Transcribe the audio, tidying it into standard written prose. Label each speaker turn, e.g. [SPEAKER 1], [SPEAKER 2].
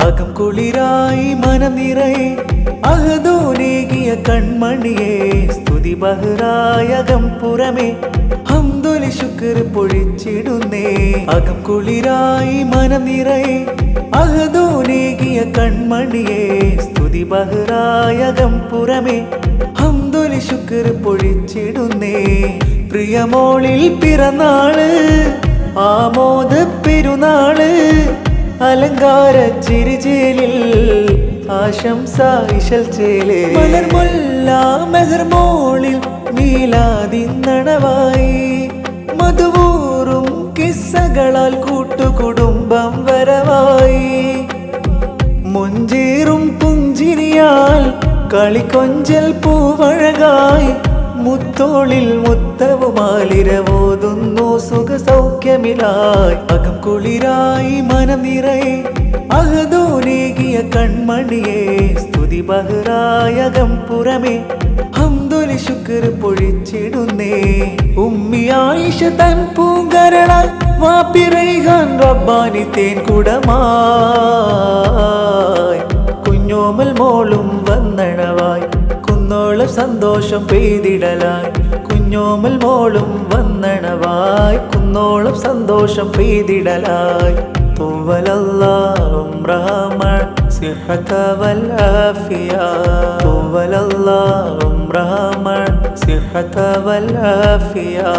[SPEAKER 1] അകം കുളിരായി മനം നിറയെ അഹദോനേകിയ കൺമണിയെ സ്തുതി ബഹ്റായ അകം പുറമേ ഹംദുലി ശുക്ർ പൊഴിച്ചിടുന്നേ. അകം കുളിരായി മനം നിറയെ അഹദോനേകിയ കൺമണിയെ സ്തുതി ബഹ്റായ അകം പുറമേ ഹംദുലി ശുക്ർ പൊഴിച്ചിടുന്നേ. പ്രിയമോളിൽ പിറന്നാള് ആമോദ പെരുന്നാള് അലങ്കാര ചിരിചേലിൽ ആശംസ ഇശൽ ചേലേ. മലർമൊല്ല മെഹർമോളിൽ മീലാദിന്നണവായി മധുവൂറും കിസ്സകളാൽ കൂട്ടുകുടുംബം വരവായി. മുഞ്ചേറും പുഞ്ചിരിയാൽ കളിക്കൊഞ്ചൽ പൂവഴകായി മുത്തോളിൽ മുത്തവുമാലിരവോതുന്നു സുഖ സൗഖ്യമിലായി. അകം കുളിരായി മനം നിറയെ അഹദോനേകിയ കൺമണിയെ സ്തുതി ബഹ്റായ അകം പുറമേ ഹംദുലി ശുക്ർ പൊഴിച്ചിടുന്നേ. ഉമ്മി ആയിഷ തൻ പൂങ്കരളായി വാപ്പി റൈഹാൻ റബ്ബാനി തേൻ കുടമായി കുഞ്ഞോമൽ മോളും വന്നണവായി കുന്നോളം സന്തോഷം പെയ്തിടലായി. കുഞ്ഞോമൽ മോളും വന്നണവായി കുന്നോളം സന്തോഷം പെയ്തിടലായി. طولالله عمرها صحة والعافية طولالله عمرها صحة والعافية.